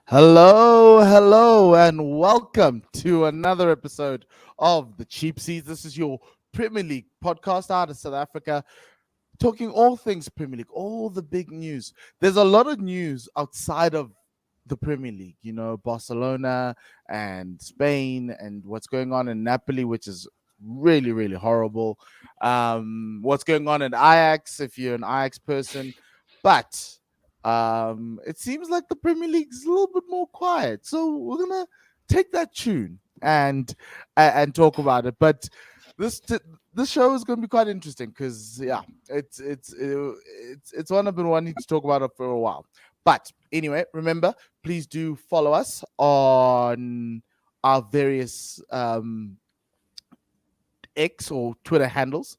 Hello, and welcome to another episode of the Cheapseats. This is your Premier League podcast out of South Africa, talking all things Premier League, all the big news. There's a lot of news outside of the Premier League, Barcelona and Spain and what's going on in Napoli, which is really, really horrible. What's going on in Ajax, if you're an Ajax person. But it seems like the Premier League's a little bit more quiet. So we're gonna take that tune and talk about it. But this show is going to be quite interesting because it's one I've been wanting to talk about it for a while. But anyway, remember, please do follow us on our various X or Twitter handles.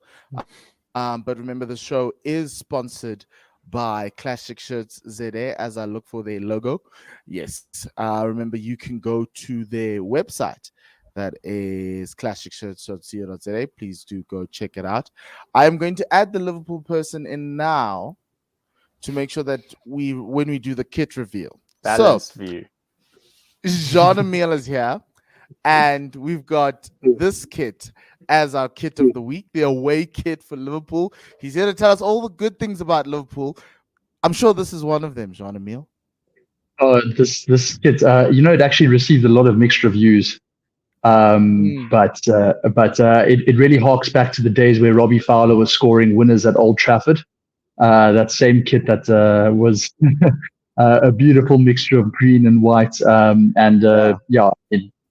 But remember, the show is sponsored by Classic Shirts ZA as I look for their logo. Yes. Remember, you can go to their website. That is classicshirts.co.za. Please do go check it out. I am going to add the Liverpool person in now to make sure that when we do the kit reveal. Balanced view. Jean Emile is here, and we've got this kit as our kit of the week, the away kit for Liverpool. He's here to tell us all the good things about Liverpool. I'm sure this is one of them, Jean Emile. Oh, this kit, it actually received a lot of mixed reviews. But it really harks back to the days where Robbie Fowler was scoring winners at Old Trafford. That same kit that was a beautiful mixture of green and white.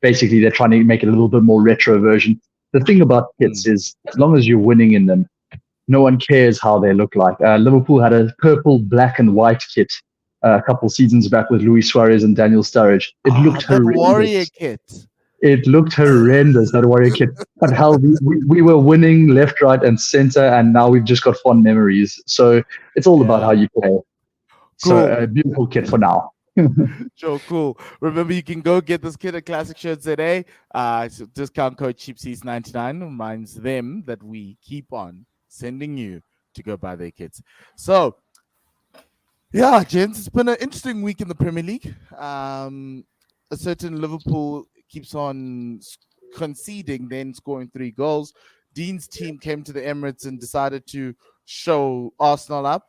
Basically they're trying to make it a little bit more retro version. The thing about kits is, as long as you're winning in them, no one cares how they look like. Liverpool had a purple, black, and white kit a couple seasons back with Luis Suarez and Daniel Sturridge. It looked horrendous. Warrior kit. It looked horrendous, that Warrior kit. But hell, we were winning left, right, and center, and now we've just got fond memories. So it's all about how you play. Cool. So a beautiful kit for now. Sure, cool. Remember, you can go get this kit at Classic Shirts today. Discount code Cheapseats99 reminds them that we keep on sending you to go buy their kits. So, yeah, gents, it's been an interesting week in the Premier League. A certain Liverpool keeps on conceding, then scoring 3 goals. Dean's team came to the Emirates and decided to show Arsenal up,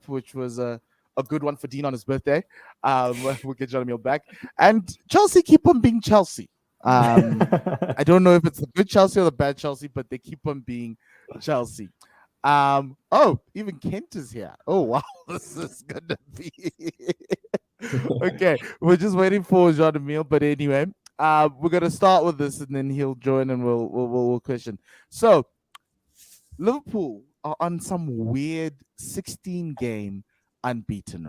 which was a good one for Dean on his birthday. We'll get John Emile back. And Chelsea keep on being Chelsea. I don't know if it's the good Chelsea or the bad Chelsea, but they keep on being Chelsea. Even Kent is here. Oh, wow. This is going to be... Okay, we're just waiting for Jean Emile. But anyway, we're going to start with this, and then he'll join and we'll question. So, Liverpool are on some weird 16-game unbeaten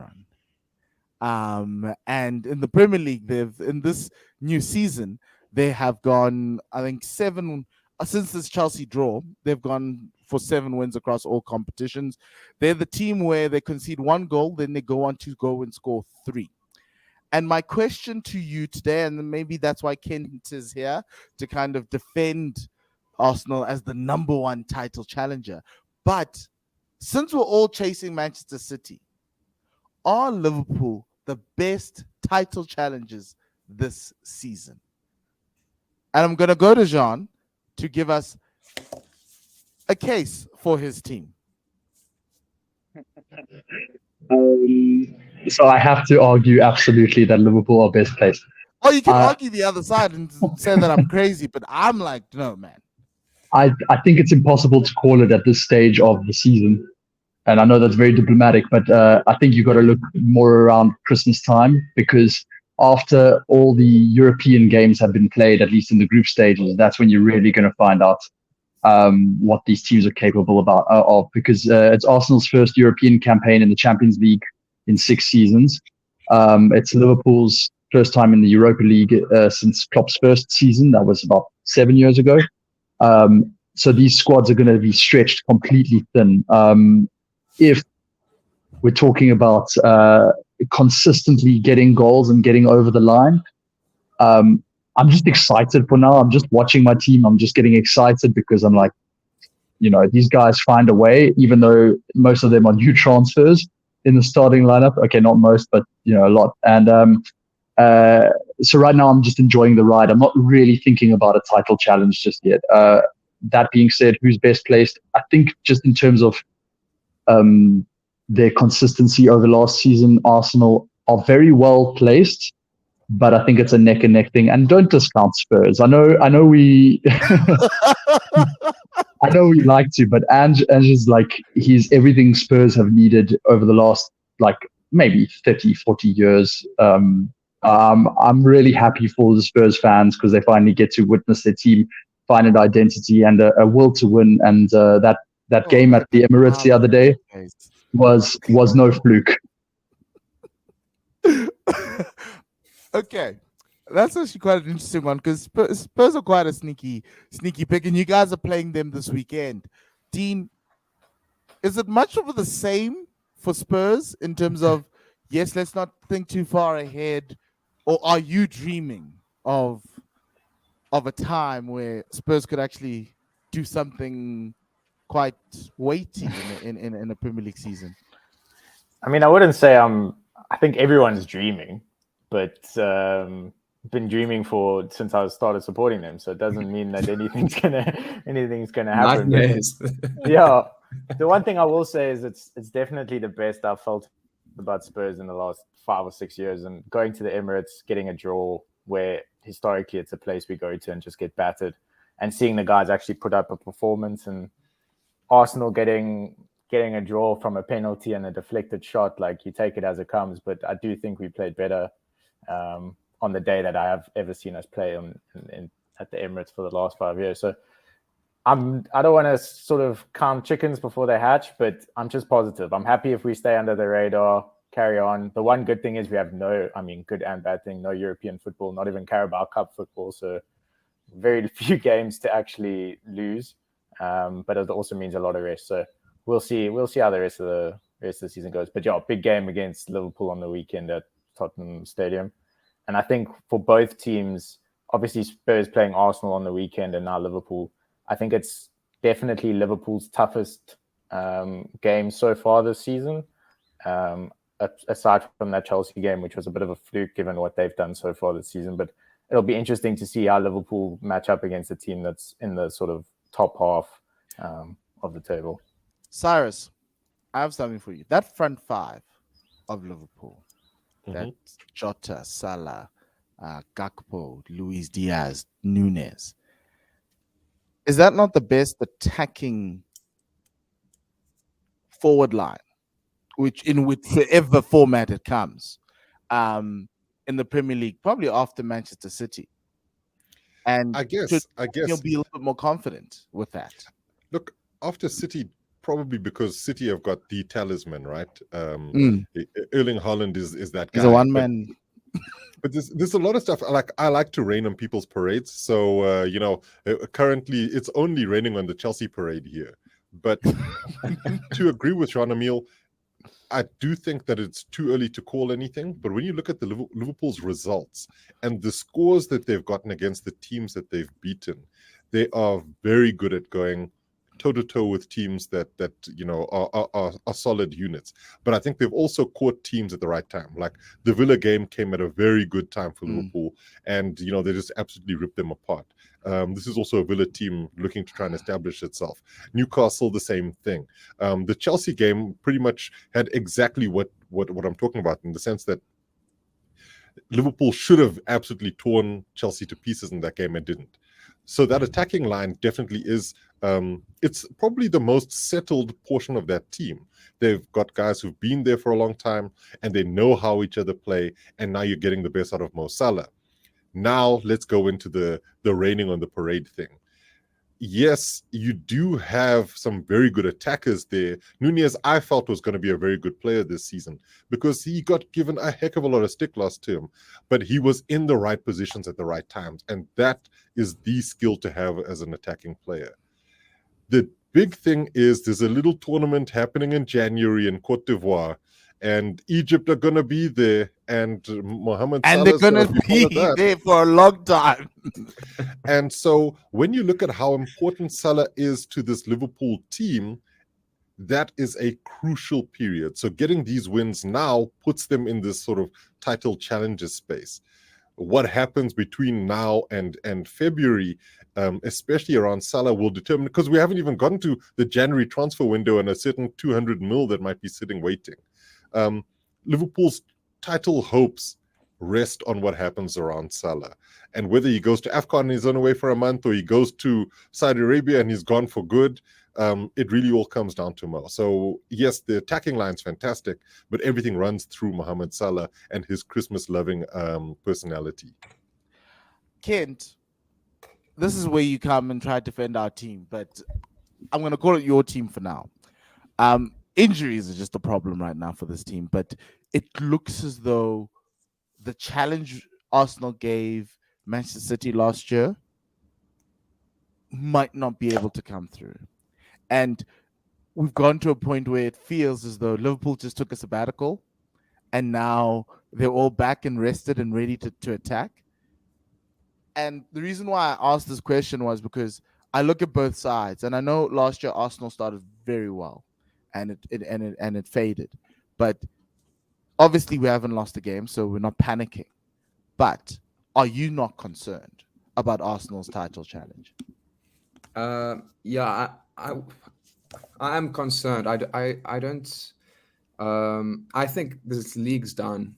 run. And in the Premier League, in this new season, they have gone, I think, 7 since this Chelsea draw. They've gone for 7 wins across all competitions. They're the team where they concede 1 goal, then they go on to go and score 3. And my question to you today, and maybe that's why Kent is here to kind of defend Arsenal as the number 1 title challenger. But since we're all chasing Manchester City, are Liverpool the best title challengers this season? And I'm going to go to Jean to give us a case for his team. So I have to argue absolutely that Liverpool are best placed. Oh, you can argue the other side and say that I'm crazy, but I'm like, no, man. I think it's impossible to call it at this stage of the season. And I know that's very diplomatic, but I think you've got to look more around Christmas time, because after all the European games have been played, at least in the group stages, that's when you're really going to find out what these teams are capable of, because it's Arsenal's first European campaign in the Champions League in 6 seasons. It's Liverpool's first time in the Europa League since Klopp's first season. That was about 7 years ago. So these squads are going to be stretched completely thin. If we're talking about consistently getting goals and getting over the line, I'm just excited for now. I'm just watching my team. I'm just getting excited because I'm like, these guys find a way, even though most of them are new transfers. in the starting lineup. Okay, not most, but a lot. And so right now I'm just enjoying the ride. I'm not really thinking about a title challenge just yet. That being said, who's best placed? I think just in terms of their consistency over last season, Arsenal are very well placed, but I think it's a neck and neck thing. And don't discount Spurs. I know we I know we like to, but Ange is like, he's everything Spurs have needed over the last like maybe 30, 40 years. I'm really happy for the Spurs fans because they finally get to witness their team find an identity and a will to win. And that game at the Emirates the other day was no fluke. Okay, that's actually quite an interesting one because Spurs are quite a sneaky pick, and you guys are playing them this weekend. Dean, is it much of the same for Spurs in terms of, yes, let's not think too far ahead, or are you dreaming of a time where Spurs could actually do something quite weighty in a Premier League season? I mean, I wouldn't say I think everyone's dreaming, but been dreaming since I started supporting them. So it doesn't mean that anything's gonna happen. Yeah, the one thing I will say is it's definitely the best I've felt about Spurs in the last 5 or 6 years. And going to the Emirates, getting a draw where historically it's a place we go to and just get battered, and seeing the guys actually put up a performance, and Arsenal getting a draw from a penalty and a deflected shot, like you take it as it comes. But I do think we played better on the day that I have ever seen us play at the Emirates for the last 5 years. So I don't want to sort of count chickens before they hatch, but I'm just positive. I'm happy if we stay under the radar, carry on. The one good thing is we have good and bad thing, no European football, not even Carabao Cup football. So very few games to actually lose. But it also means a lot of rest. So we'll see how the rest of the season goes. But yeah, big game against Liverpool on the weekend at Tottenham Stadium. And I think for both teams, obviously Spurs playing Arsenal on the weekend and now Liverpool, I think it's definitely Liverpool's toughest game so far this season, aside from that Chelsea game, which was a bit of a fluke given what they've done so far this season. But it'll be interesting to see how Liverpool match up against a team that's in the sort of top half of the table. Cyrus, I have something for you. That front five of Liverpool, that's Jota, Salah, Gakpo, Luis Diaz, Nunes. Is that not the best attacking forward line, in whichever format it comes, in the Premier League, probably after Manchester City? And I guess you'll be a little bit more confident with that. Look, after City, probably because City have got the talisman, right? Erling Haaland is that guy. He's a one-man. But there's a lot of stuff. I like to rain on people's parades. So currently it's only raining on the Chelsea parade here. But to agree with Jean Emile, I do think that it's too early to call anything. But when you look at the Liverpool's results and the scores that they've gotten against the teams that they've beaten, they are very good at going toe-to-toe with teams that are solid units. But I think they've also caught teams at the right time. Like the Villa game came at a very good time for Liverpool, and they just absolutely ripped them apart. This is also a Villa team looking to try and establish itself. Newcastle, the same thing. The Chelsea game pretty much had exactly what I'm talking about, in the sense that Liverpool should have absolutely torn Chelsea to pieces in that game and didn't. So that attacking line definitely is, it's probably the most settled portion of that team. They've got guys who've been there for a long time and they know how each other play, and now you're getting the best out of Mo Salah. Now let's go into the raining on the parade thing. Yes, you do have some very good attackers there. Nunez, I felt, was going to be a very good player this season because he got given a heck of a lot of stick last term, but he was in the right positions at the right times, and that is the skill to have as an attacking player. The big thing is there's a little tournament happening in January in Cote d'Ivoire, and Egypt are going to be there, and Mohamed Salah's they're going to be there for a long time. And so when you look at how important Salah is to this Liverpool team, that is a crucial period. So getting these wins now puts them in this sort of title challenger space. What happens between now and February, especially around Salah, will determine, because we haven't even gotten to the January transfer window and a certain 200 mil that might be sitting waiting. Liverpool's title hopes rest on what happens around Salah, and whether he goes to AFCON and he's on away for a month, or he goes to Saudi Arabia and he's gone for good. It really all comes down to Mo. So yes, the attacking line's fantastic, but everything runs through Mohamed Salah and his Christmas-loving personality. Kent, this is where you come and try to defend our team, but I'm going to call it your team for now. Injuries are just a problem right now for this team, but it looks as though the challenge Arsenal gave Manchester City last year might not be able to come through. And we've gone to a point where it feels as though Liverpool just took a sabbatical and now they're all back and rested and ready to attack. And the reason why I asked this question was because I look at both sides, and I know last year Arsenal started very well and it faded. But obviously we haven't lost a game, so we're not panicking. But are you not concerned about Arsenal's title challenge? Yeah, I am concerned. I don't. I think this league's done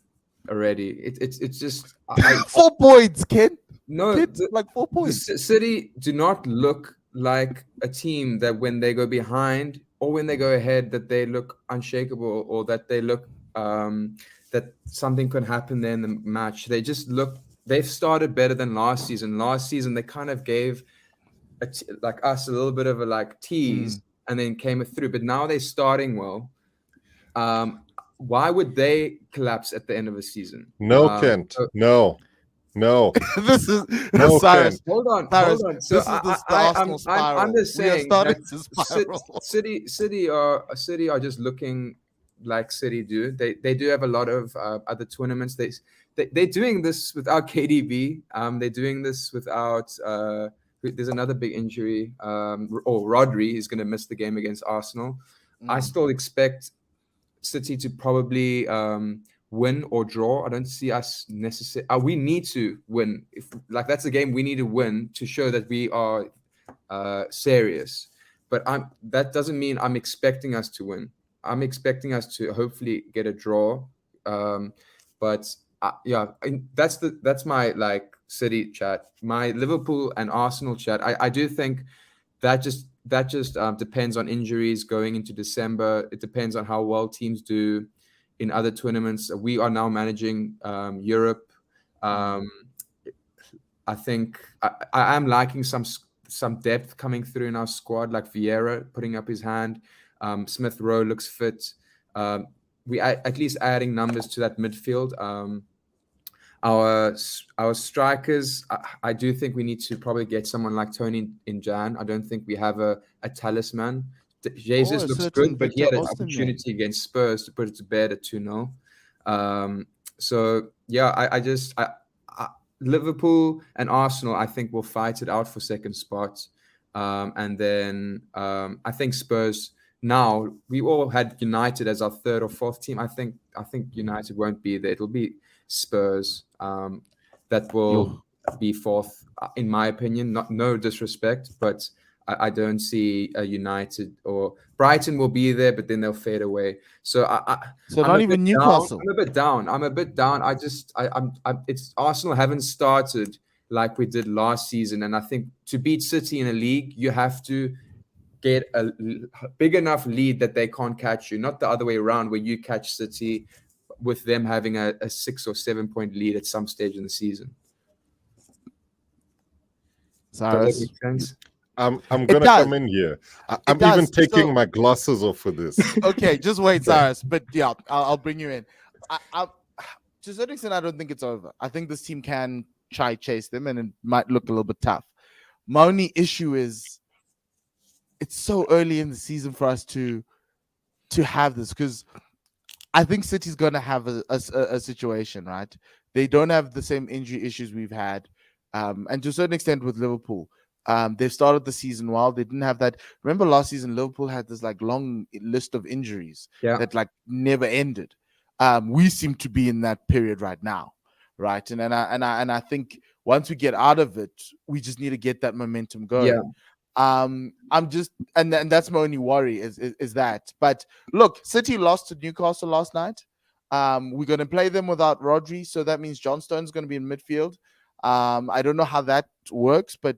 already. It's just 4 points, Ken. No, like 4 points. City do not look like a team that when they go behind or when they go ahead that they look unshakable, or that they look that something could happen there in the match. They just look. They've started better than last season. Last season they kind of gave like us a little bit of a tease and then came through. But now they're starting well. Why would they collapse at the end of the season? No, Kent. No. This is no, Cyrus. Hold on. So I'm just saying that City are just looking like City do. They do have a lot of other tournaments. They're doing this without KDB. They're doing this without. There's another big injury. Rodri is going to miss the game against Arsenal. I still expect City to probably win or draw. I don't see us necessarily. We need to win. If that's a game we need to win to show that we are serious. But that doesn't mean I'm expecting us to win. I'm expecting us to hopefully get a draw. But that's my City chat. My Liverpool and Arsenal chat. I do think that just depends on injuries going into December. It depends on how well teams do in other tournaments. We are now managing Europe. I think I am liking some depth coming through in our squad, like Vieira putting up his hand. Smith Rowe looks fit. We are at least adding numbers to that midfield. Our strikers, I do think we need to probably get someone like Tony in Jan. I don't think we have a talisman. Jesus looks good, but he had an opportunity against Spurs to put it to bed at 2-0. So yeah, Liverpool and Arsenal, I think, will fight it out for second spot. And then I think Spurs. Now we all had United as our third or fourth team. I think United won't be there. It'll be Spurs that will be fourth, in my opinion. No disrespect, but I don't see a United, or Brighton will be there, but then they'll fade away. So not even Newcastle. I'm a bit down. It's Arsenal haven't started like we did last season, and I think to beat City in a league, you have to get a big enough lead that they can't catch you, not the other way around where you catch City with them having a 6 or 7 point lead at some stage in the season. Cyrus? Does that make sense? I'm gonna come in here. I'm even taking my glasses off for this. Okay, just wait, Cyrus. But yeah, I'll bring you in. To a certain extent, I don't think it's over. I think this team can try chase them, and it might look a little bit tough. My only issue is it's so early in the season for us to have this, because I think City's going to have a situation, right? They don't have the same injury issues we've had, and to a certain extent with Liverpool. They've started the season well. They didn't have that. Remember last season, Liverpool had this like long list of injuries that like never ended. We seem to be in that period right now, right? And I think once we get out of it, we just need to get that momentum going. Yeah. I'm just and that's my only worry is that. But look, City lost to Newcastle last night. We're going to play them without Rodri, so that means John Stone's going to be in midfield. I don't know how that works, but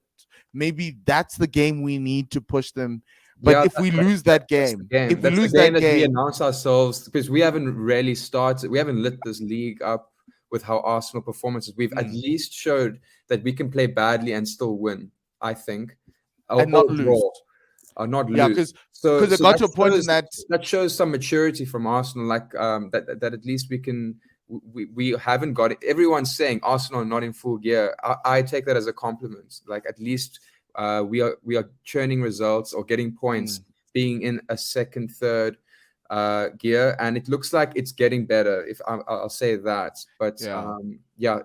maybe that's the game we need to push them. But if we lose that game, if we lose that game, we announce ourselves, because we haven't really started. We haven't lit this league up with how Arsenal performances. We've at least showed that we can play badly and still win. I think, and not lose. Not yeah, lose. Because it got to a point in that shows some maturity from Arsenal. Like that at least we can. We haven't got it. Everyone's saying Arsenal are not in full gear. I take that as a compliment. Like at least we are churning results or getting points, being in a second, third gear, and it looks like it's getting better. If I'll say that, but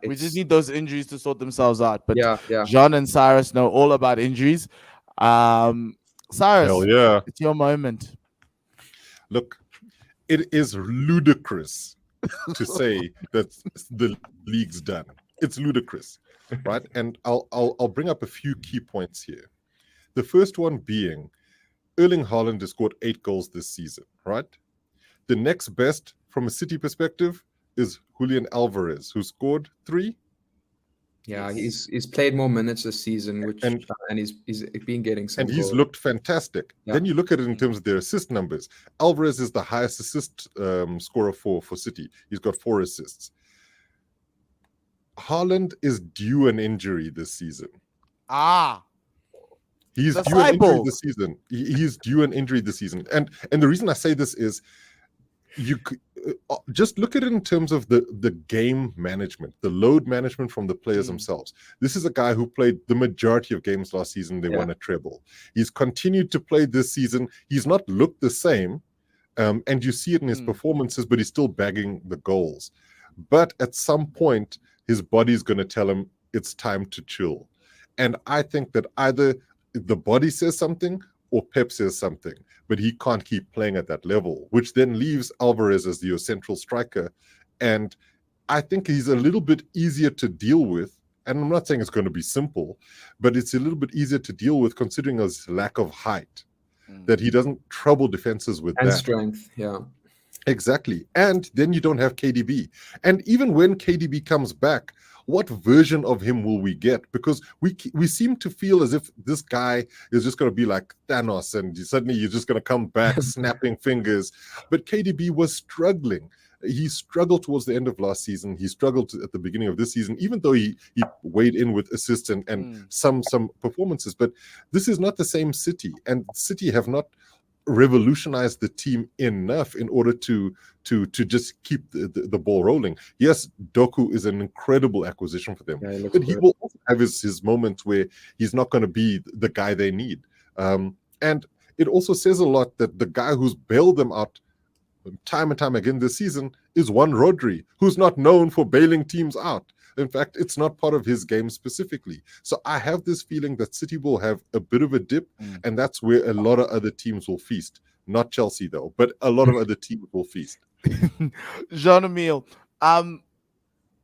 we just need those injuries to sort themselves out. But yeah, John and Cyrus know all about injuries. Cyrus, hell yeah, it's your moment. Look, it is ludicrous to say that the league's done. It's ludicrous, right? And I'll bring up a few key points here. The first one being Erling Haaland has scored 8 goals this season, right? The next best from a City perspective is Julian Alvarez, who scored 3. Yeah, he's played more minutes this season, and he's been getting some. And he's looked fantastic. Yeah. Then you look at it in terms of their assist numbers. Alvarez is the highest assist scorer for City. He's got 4 assists. Haaland is due an injury this season. He's due an injury this season. He's due an injury this season. And the reason I say this is, you just look at it in terms of the game management, the load management from the players themselves. This is a guy who played the majority of games last season. They won a treble. He's continued to play this season. He's not looked the same, and you see it in his performances, but he's still bagging the goals. But at some point, his body's going to tell him it's time to chill. And I think that either the body says something or Pep says something, but he can't keep playing at that level, which then leaves Alvarez as your central striker. And I think he's a little bit easier to deal with. And I'm not saying it's going to be simple, but it's a little bit easier to deal with considering his lack of height, that he doesn't trouble defenses with and that. Strength, yeah. Exactly. And then you don't have KDB. And even when KDB comes back, what version of him will we get? Because we seem to feel as if this guy is just going to be like Thanos and suddenly you're just going to come back snapping fingers. But KDB was struggling. He struggled towards the end of last season. He struggled at the beginning of this season, even though he weighed in with assists and some performances. But this is not the same City. And City have not revolutionized the team enough in order to just keep the ball rolling. Yes, Doku is an incredible acquisition for them, but he will also have his moments where he's not going to be the guy they need. And it also says a lot that the guy who's bailed them out time and time again this season is one Rodri, who's not known for bailing teams out. In fact, it's not part of his game specifically. So I have this feeling that City will have a bit of a dip, and that's where a lot of other teams will feast. Not Chelsea, though, but a lot of other teams will feast. Jean-Emile,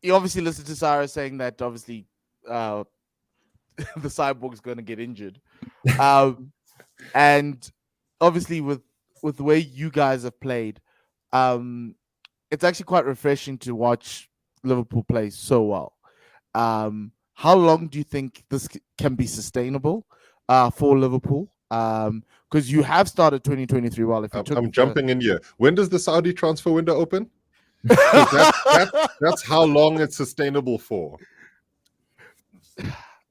you obviously listened to Sarah saying that obviously the Cyborg's going to get injured. And obviously with the way you guys have played, it's actually quite refreshing to watch Liverpool plays so well. How long do you think this can be sustainable for Liverpool? Because you have started 2023 well. If you I'm jumping in here. When does the Saudi transfer window open? That's how long it's sustainable for.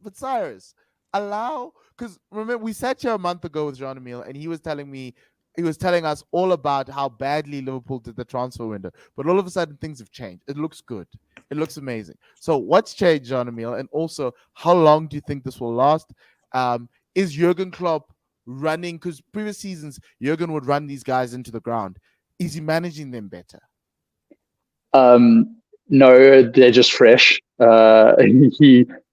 But Cyrus, because remember we sat here a month ago with Jean-Emile and he was telling us all about how badly Liverpool did the transfer window. But all of a sudden, things have changed. It looks good. It looks amazing. So what's changed, Jean-Emile? And also, how long do you think this will last? Is Jurgen Klopp running? Because previous seasons, Jurgen would run these guys into the ground. Is he managing them better? No, they're just fresh.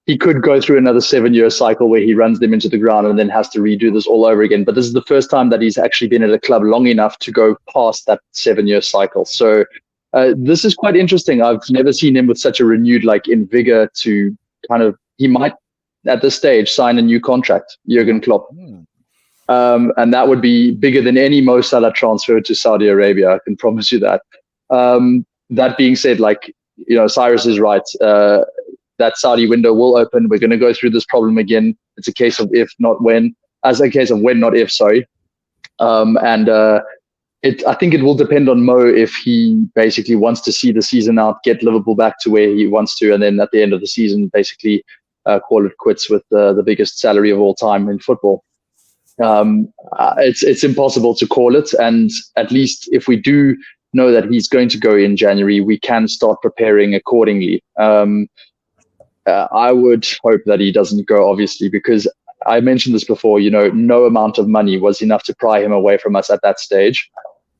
he could go through another 7-year cycle where he runs them into the ground and then has to redo this all over again. But this is the first time that he's actually been at a club long enough to go past that 7-year cycle. So this is quite interesting. I've never seen him with such a renewed in vigor to he might at this stage sign a new contract, Jurgen Klopp. And that would be bigger than any Mo Salah transfer to Saudi Arabia. I can promise you that. That being said, Cyrus is right. That Saudi window will open. We're going to go through this problem again. It's a case of if, not when. As a case of when, not if. Sorry. I think it will depend on Mo if he basically wants to see the season out, get Liverpool back to where he wants to, and then at the end of the season, basically call it quits with the biggest salary of all time in football. It's impossible to call it, and at least if we do know that he's going to go in January, we can start preparing accordingly. I would hope that he doesn't go, obviously, because I mentioned this before, no amount of money was enough to pry him away from us at that stage.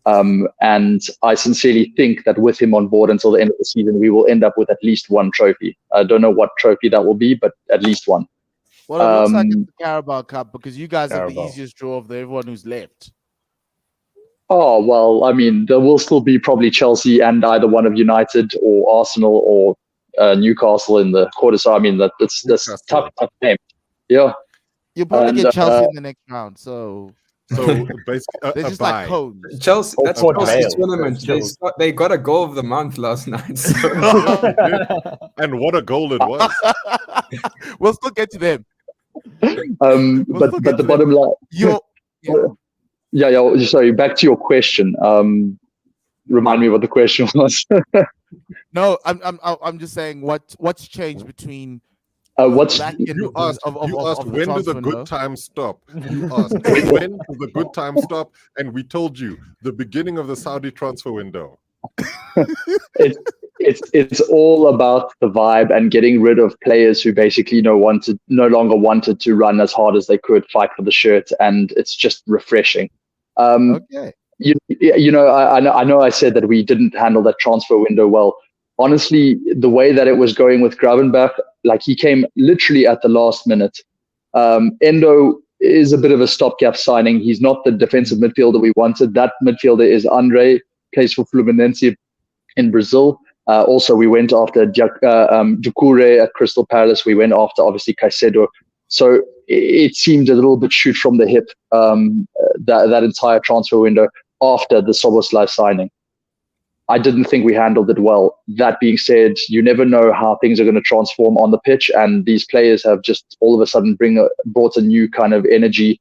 And I sincerely think that with him on board until the end of the season, we will end up with at least one trophy. I don't know what trophy that will be, but at least one. Well, it looks like it's the Carabao Cup because you guys have the easiest draw of everyone who's left. Oh, well, I mean, there will still be probably Chelsea and either one of United or Arsenal or Newcastle in the quarter. So, I mean, that's tough game. Yeah. You'll probably get Chelsea in the next round. So basically, they're just like cones. Chelsea, that's Chelsea's tournament. They got a goal of the month last night. So. And what a goal it was. We'll still get to them. But the bottom line. Yeah. Sorry. Back to your question. Remind me what the question was. No, I'm just saying what's changed between. You asked when do the good times stop? You asked when does the good times stop, and we told you the beginning of the Saudi transfer window. It's all about the vibe and getting rid of players who basically no longer wanted to run as hard as they could, fight for the shirt, and it's just refreshing. Okay. I know I said that we didn't handle that transfer window well. Honestly, the way that it was going with Gravenberch, he came literally at the last minute. Endo is a bit of a stopgap signing. He's not the defensive midfielder we wanted. That midfielder is Andre, plays for Fluminense in Brazil. Also, we went after Doucouré at Crystal Palace. We went after, obviously, Caicedo. So it seemed a little bit shoot from the hip, that entire transfer window after the Szoboszlai signing. I didn't think we handled it well. That being said, you never know how things are going to transform on the pitch, and these players have just all of a sudden brought a new kind of energy,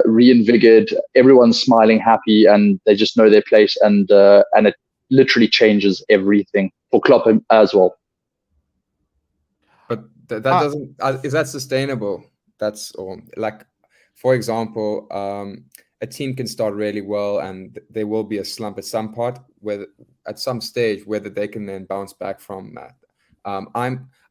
reinvigorated. Everyone's smiling, happy, and they just know their place, and it literally changes everything for Klopp as well. But that doesn't. Is that sustainable? That's all. For example, a team can start really well, and there will be a slump at some stage, whether they can then bounce back from that.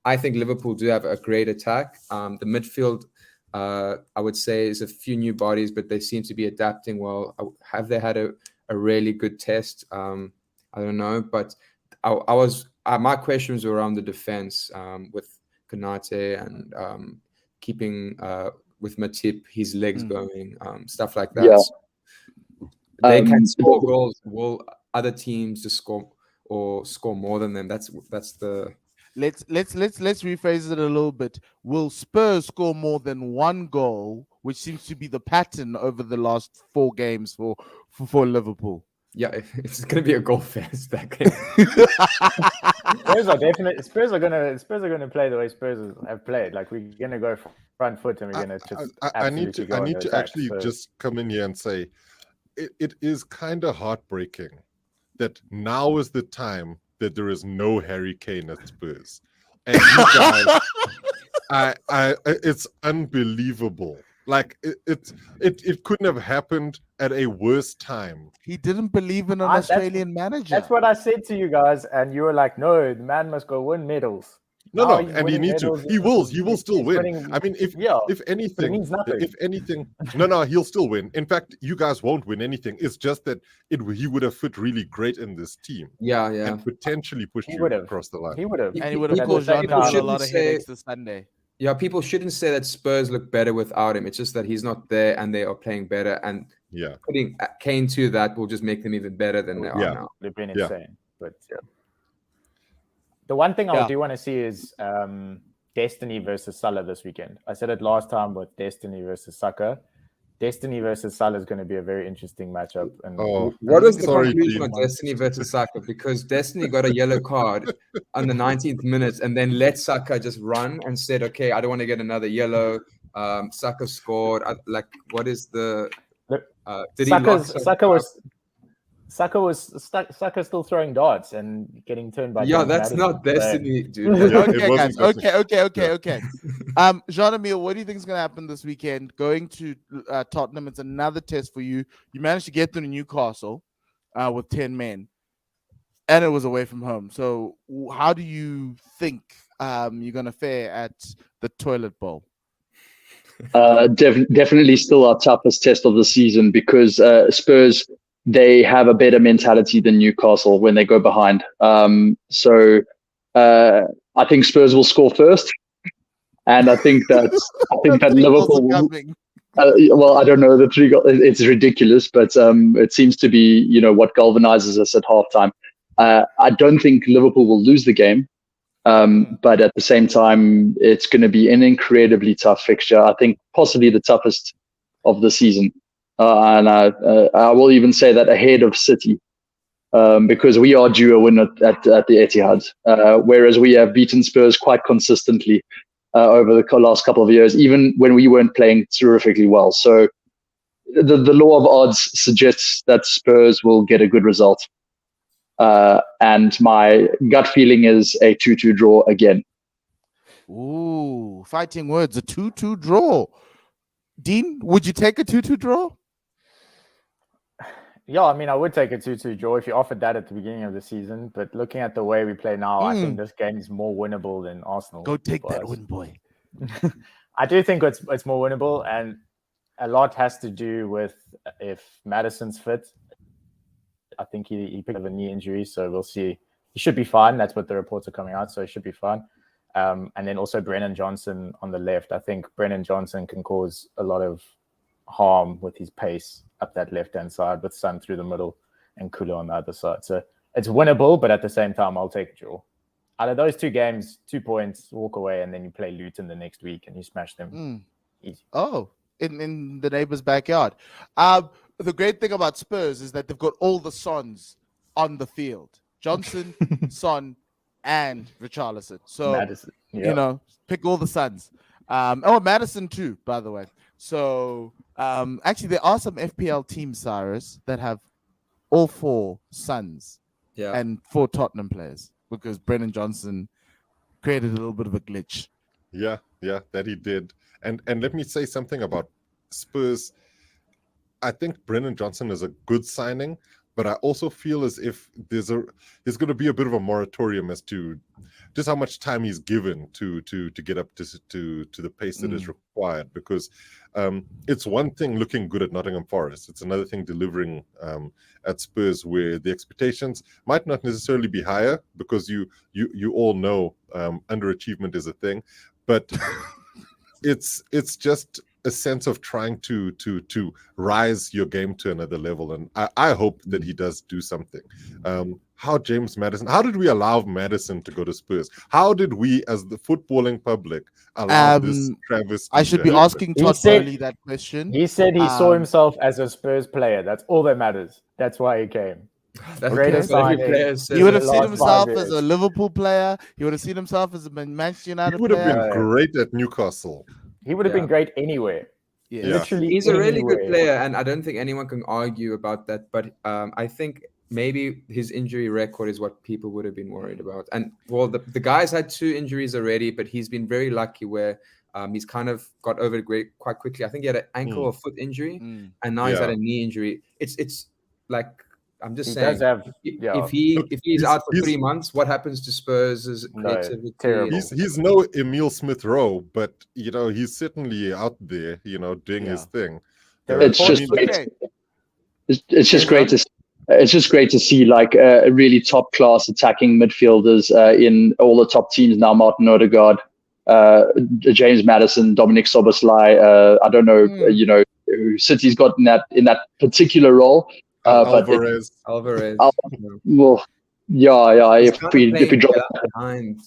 I think Liverpool do have a great attack. The midfield, I would say, is a few new bodies, but they seem to be adapting well. Have they had a really good test? I don't know, but my questions were around the defense with Konate and keeping with Matip, his legs going, stuff like that. Yeah. So they can score goals. Will other teams just score more than them? That's the. Let's rephrase it a little bit. Will Spurs score more than one goal, which seems to be the pattern over the last 4 games for Liverpool? Yeah, it's going to be a goal fest that game. Spurs are going to play the way Spurs have played. We're going to go front foot, and we're going to just. I need to actually just come in here and say, it is kind of heartbreaking that now is the time that there is no Harry Kane at Spurs, and you guys, it's unbelievable. It couldn't have happened at a worse time. He didn't believe in an Australian manager. That's what I said to you guys, and you were like, "No, the man must go win medals." No, and he needs to. He will still win. Winning, I mean, if anything, no, he'll still win. In fact, you guys won't win anything. It's just that he would have fit really great in this team. Yeah, and potentially pushed you across the line. He would have, and he would have caused Jean a lot of headaches this Sunday. Yeah, people shouldn't say that Spurs look better without him. It's just that he's not there and they are playing better. And Yeah. putting Kane to that will just make them even better than they are now. They've been Yeah. insane. But the one thing I Yeah. do want to see is Destiny versus Salah this weekend. I said it last time with Destiny versus Saka. Destiny versus Salah is going to be a very interesting matchup. And What was the sorry, conclusion Dean. on Destiny versus Saka? Because Destiny got a yellow card on the 19th minute and then let Saka just run and said, okay, I don't want to get another yellow. Saka scored. What is the... did Saka's still throwing darts and getting turned by Yeah, James that's Maddison. not Destiny, dude. Yeah, it Okay, wasn't guys. Destiny. Okay. Jean-Emile, what do you think is going to happen this weekend? Going to Tottenham, it's another test for you. You managed to get through Newcastle with 10 men, and it was away from home. So how do you think you're going to fare at the toilet bowl? Definitely still our toughest test of the season because Spurs, they have a better mentality than Newcastle when they go behind. So I think Spurs will score first, and I think that Liverpool will. Well, I don't know, the 3 goals. It's ridiculous, but it seems to be what galvanizes us at halftime. I don't think Liverpool will lose the game. But at the same time, it's going to be an incredibly tough fixture. I think possibly the toughest of the season. And I will even say that ahead of City, because we are due a win at the Etihad, whereas we have beaten Spurs quite consistently over the last couple of years, even when we weren't playing terrifically well. So the law of odds suggests that Spurs will get a good result. And my gut feeling is a 2-2 draw again. Ooh, fighting words, a 2-2 draw. Dean, would you take a 2-2 draw? Yeah, I mean, I would take a 2-2 draw if you offered that at the beginning of the season. But looking at the way we play now, I think this game is more winnable than Arsenal. Go take that win, boy. I do think it's more winnable, and a lot has to do with if Maddison's fit. I think he picked up a knee injury, so we'll see. He should be fine. That's what the reports are coming out, so he should be fine. And then also Brennan Johnson on the left. I think Brennan Johnson can cause a lot of harm with his pace up that left-hand side with Son through the middle and Kula on the other side. So it's winnable, but at the same time, I'll take a draw. Out of those 2 games, 2 points, walk away, and then you play Luton the next week and you smash them. Easy. Oh, in the neighbor's backyard. The great thing about Spurs is that they've got all the Sons on the field. Johnson, Son, and Richarlison. So, Maddison, yeah. Pick all the Sons. Maddison too, by the way. So, actually, there are some FPL teams, Cyrus, that have all 4 Sons and 4 Tottenham players because Brennan Johnson created a little bit of a glitch. Yeah, that he did. And let me say something about Spurs. I think Brennan Johnson is a good signing, but I also feel as if there's going to be a bit of a moratorium as to just how much time he's given to get up to the pace that is required. Because it's one thing looking good at Nottingham Forest; it's another thing delivering at Spurs, where the expectations might not necessarily be higher, because you all know underachievement is a thing, but it's just a sense of trying to rise your game to another level, and I hope that he does do something. How did we allow Maddison to go to Spurs? How did we, as the footballing public, allow this Travis? I should be asking Todd Bowley that question. He said he saw himself as a Spurs player. That's all that matters. That's why he came. Greatest He would have seen himself as a Liverpool player. He would have seen himself as a Manchester United player. He would have been great at Newcastle. He would have been great anywhere. Yeah. Literally, he's a really good player, and I don't think anyone can argue about that. But I think maybe his injury record is what people would have been worried about. And well, the guy's had 2 injuries already, but he's been very lucky where he's kind of got over it quite quickly. I think he had an ankle or foot injury, and now he's had a knee injury. It's like, I'm just saying, if he's out for 3 months, what happens to Spurs' creativity? Terrible. He's no Emile Smith Rowe, but he's certainly out there, doing his thing. It's just great to. It's just great to see like really top class attacking midfielders in all the top teams now. Martin Odegaard, James Maddison, Dominic Soboslai. I don't know, who City's got in that particular role. But Alvarez. Well, yeah. If we drop behind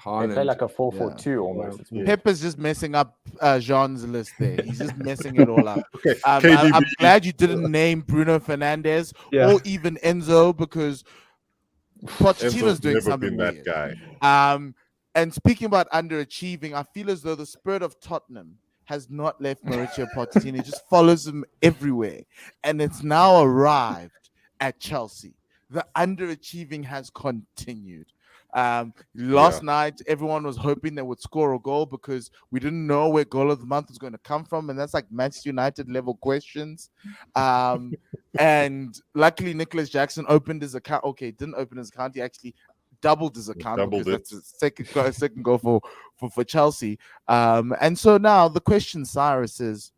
They play like a 4-4-2 almost. It's weird. Pep is just messing up Jean's list there. He's just messing it all up. Okay, I'm glad you didn't name Bruno Fernandes or even Enzo, because Pochettino's doing never something been that weird. guy. And speaking about underachieving, I feel as though the spirit of Tottenham has not left Mauricio Pochettino. It just follows him everywhere. And it's now arrived at Chelsea. The underachieving has continued. Last night, everyone was hoping they would score a goal because we didn't know where goal of the month was going to come from. And that's like Manchester United level questions. And luckily, Nicholas Jackson opened his account. Okay, didn't open his account. He actually doubled his account because that's a second goal for Chelsea. And so now the question, Cyrus, is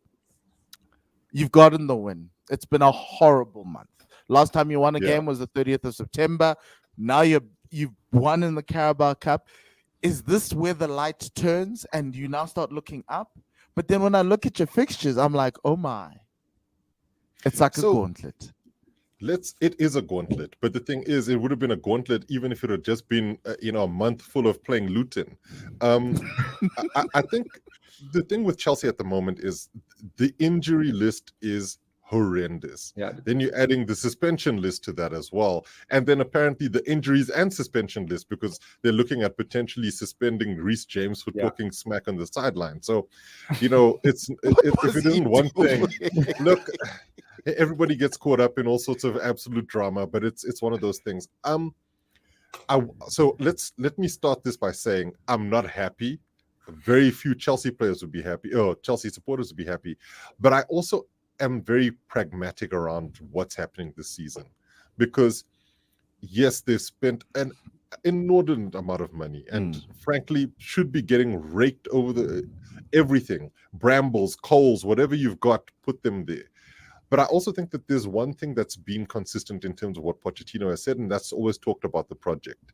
you've gotten the win. It's been a horrible month. Last time you won a game was the 30th of September. Now you've won in the Carabao Cup. Is this where the light turns and you now start looking up? But then when I look at your fixtures, I'm like, oh my. It's like a gauntlet. It is a gauntlet, but the thing is, it would have been a gauntlet even if it had just been, a month full of playing Luton. I think the thing with Chelsea at the moment is the injury list is horrendous. Yeah. Then you're adding the suspension list to that as well, and then apparently the injuries and suspension list, because they're looking at potentially suspending Reece James for talking smack on the sideline. So, it's if it isn't one thing, look. Everybody gets caught up in all sorts of absolute drama, but it's one of those things. So let me start this by saying I'm not happy. Very few Chelsea players would be happy, or Chelsea supporters would be happy. But I also am very pragmatic around what's happening this season, because yes, they've spent an inordinate amount of money, and frankly, should be getting raked over everything, brambles, coals, whatever you've got, put them there. But I also think that there's one thing that's been consistent in terms of what Pochettino has said, and that's always talked about the project.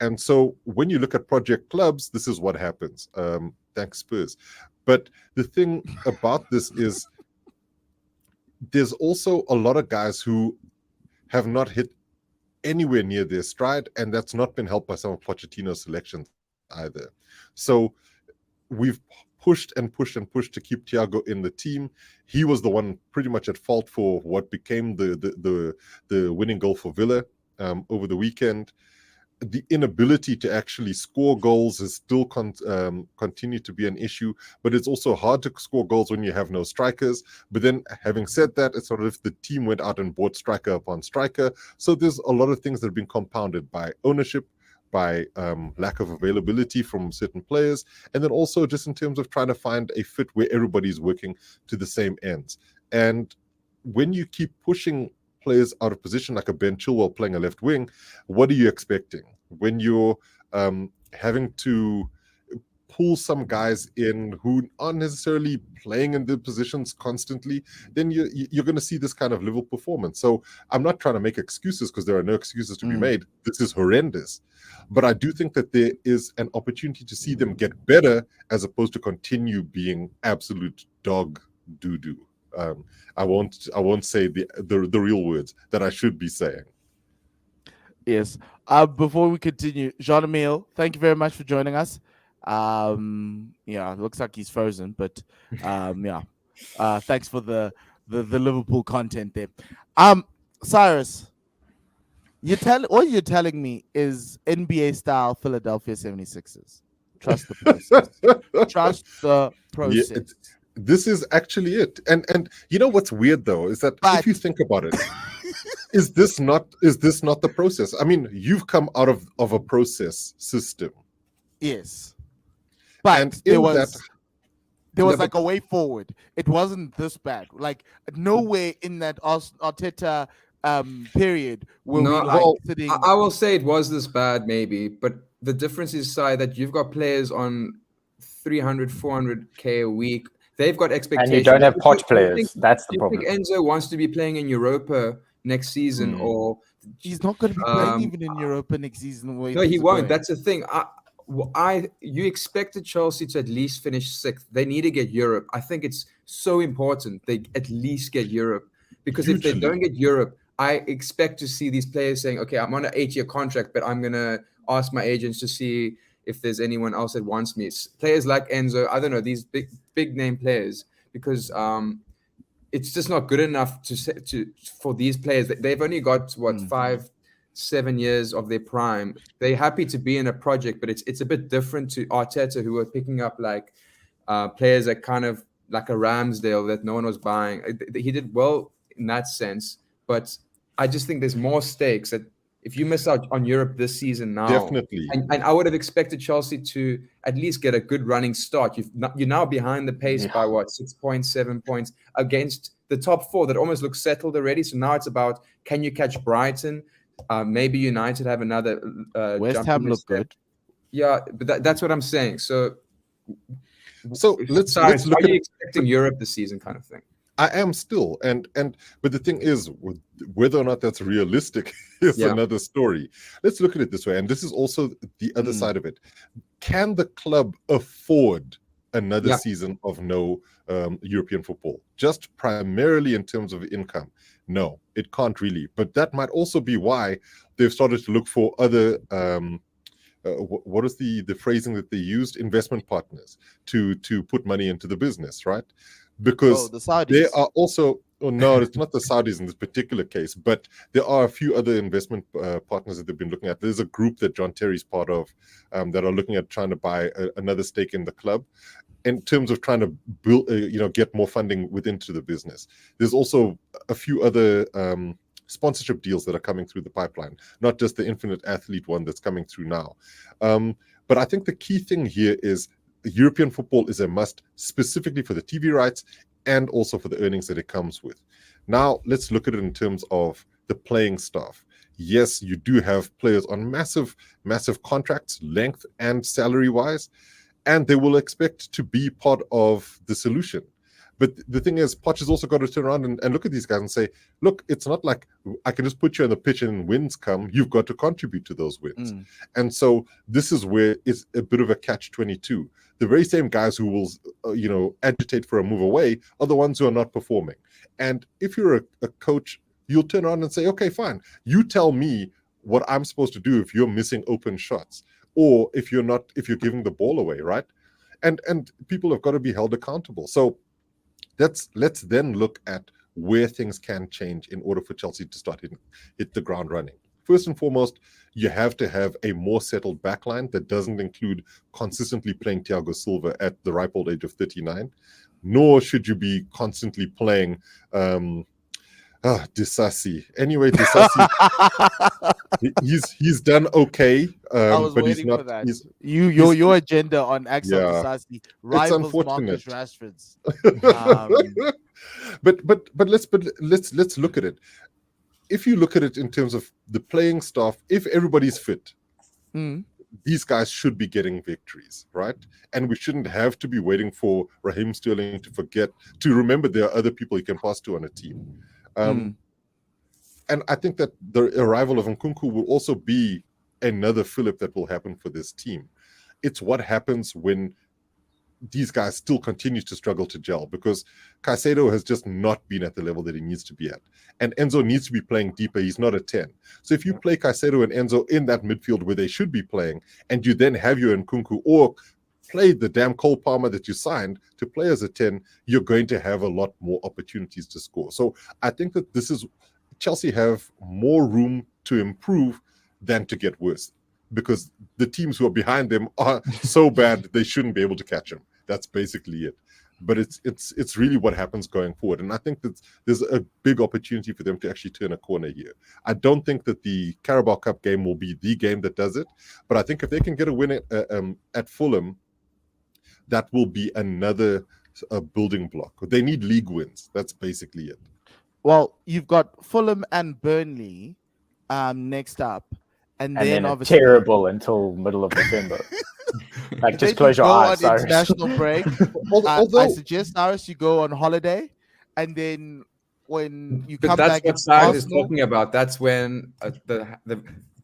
And so when you look at project clubs, this is what happens. Thanks, Spurs. But the thing about this is there's also a lot of guys who have not hit anywhere near their stride, and that's not been helped by some of Pochettino's selections either. So we've pushed and pushed and pushed to keep Thiago in the team. He was the one pretty much at fault for what became the winning goal for Villa over the weekend. The inability to actually score goals has still continued to be an issue, but it's also hard to score goals when you have no strikers. But then, having said that, it's sort of if the team went out and bought striker upon striker. So there's a lot of things that have been compounded by ownership, by lack of availability from certain players, and then also just in terms of trying to find a fit where everybody's working to the same ends. And when you keep pushing players out of position, like a Ben Chilwell playing a left wing, what are you expecting? When you're having to pull some guys in who aren't necessarily playing in the positions constantly, then you're going to see this kind of level performance. So I'm not trying to make excuses, because there are no excuses to be made. This is horrendous. But I do think that there is an opportunity to see them get better as opposed to continue being absolute dog doo-doo. I won't say the real words that I should be saying. Yes. Before we continue, Jean-Emile, thank you very much for joining us. It looks like he's frozen, but thanks for the Liverpool content there. Cyrus, all you're telling me is NBA style Philadelphia 76ers. Trust the process. Trust the process. Yeah, this is actually it. And you know what's weird though is that if you think about it, is this not the process? I mean, you've come out of a process system. Yes. But there was like a way forward. It wasn't this bad. Like nowhere in that Arteta period were sitting. I will say it was this bad, maybe, but the difference is, Si, that you've got players on 300, 400k a week. They've got expectations. And you don't have Poch players. That's the problem. Think Enzo wants to be playing in Europa next season, or he's not going to be playing even in Europa next season. No, he won't. That's the thing. you expected Chelsea to at least finish 6th. They need to get Europe. I think it's so important they at least get Europe, because if they don't get Europe, I expect to see these players saying, okay, I'm on an 8-year contract, but I'm going to ask my agents to see if there's anyone else that wants me. Players like Enzo, I don't know, these big name players, because it's just not good enough for these players. They've only got 5-7 years of their prime. They're happy to be in a project, but it's a bit different to Arteta, who are picking up like players that kind of like a Ramsdale that no one was buying. He did well in that sense, but I just think there's more stakes that if you miss out on Europe this season now, Definitely. and I would have expected Chelsea to at least get a good running start. You're now behind the pace by 6 points, 7 points against the top 4 that almost looks settled already. So now it's about, can you catch Brighton? Maybe United have another. West Ham look good. Yeah, but that's what I'm saying. So let's look are at you expecting Europe this season, kind of thing? I am still, but the thing is, whether or not that's realistic is another story. Let's look at it this way, and this is also the other side of it. Can the club afford another season of no European football? Just primarily in terms of income? No, it can't really. But that might also be why they've started to look for other. What is the phrasing that they used? Investment partners to put money into the business, right? Because the Saudis. They are also, no, it's not the Saudis in this particular case, but there are a few other investment partners that they've been looking at. There's a group that John Terry's part of that are looking at trying to buy another stake in the club in terms of trying to build, get more funding into the business. There's also a few other sponsorship deals that are coming through the pipeline, not just the Infinite Athlete one that's coming through now. But I think the key thing here is European football is a must, specifically for the TV rights and also for the earnings that it comes with. Now, let's look at it in terms of the playing staff. Yes, you do have players on massive contracts, length and salary-wise, and they will expect to be part of the solution. But the thing is, Poch has also got to turn around and look at these guys and say, look, it's not like I can just put you on the pitch and wins come. You've got to contribute to those wins. And so this is where it's a bit of a catch-22. The very same guys who will, agitate for a move away are the ones who are not performing. And if you're a coach, you'll turn around and say, okay, fine. You tell me what I'm supposed to do if you're missing open shots or if you're giving the ball away, right? And people have got to be held accountable. So let's then look at where things can change in order for Chelsea to start hit the ground running. First and foremost, you have to have a more settled backline that doesn't include consistently playing Thiago Silva at the ripe old age of 39, nor should you be constantly playing Disasi. Anyway, Disasi, he's done okay, I was but waiting he's not. for that. Your agenda on Axel Disasi rivals Marcus Rashford's. But let's look at it. If you look at it in terms of the playing staff, if everybody's fit, these guys should be getting victories, right? And we shouldn't have to be waiting for Raheem Sterling to remember there are other people you can pass to on a team. And I think that the arrival of Nkunku will also be another fillip that will happen for this team. It's what happens when these guys still continue to struggle to gel, because Caicedo has just not been at the level that he needs to be at. And Enzo needs to be playing deeper. He's not a 10. So if you play Caicedo and Enzo in that midfield where they should be playing, and you then have your Nkunku or play the damn Cole Palmer that you signed to play as a 10, you're going to have a lot more opportunities to score. So I think that Chelsea have more room to improve than to get worse, because the teams who are behind them are so bad they shouldn't be able to catch them. That's basically it. But it's really what happens going forward. And I think that there's a big opportunity for them to actually turn a corner here. I don't think that the Carabao Cup game will be the game that does it, but I think if they can get a win at Fulham, that will be another building block. They need league wins. That's basically it. Well, you've got Fulham and Burnley next up. And then obviously terrible until middle of December. Like, just close your go eyes, on Cyrus. international break. I suggest, Cyrus, you go on holiday, and then when you come back, that's what Cyrus is talking about. That's when the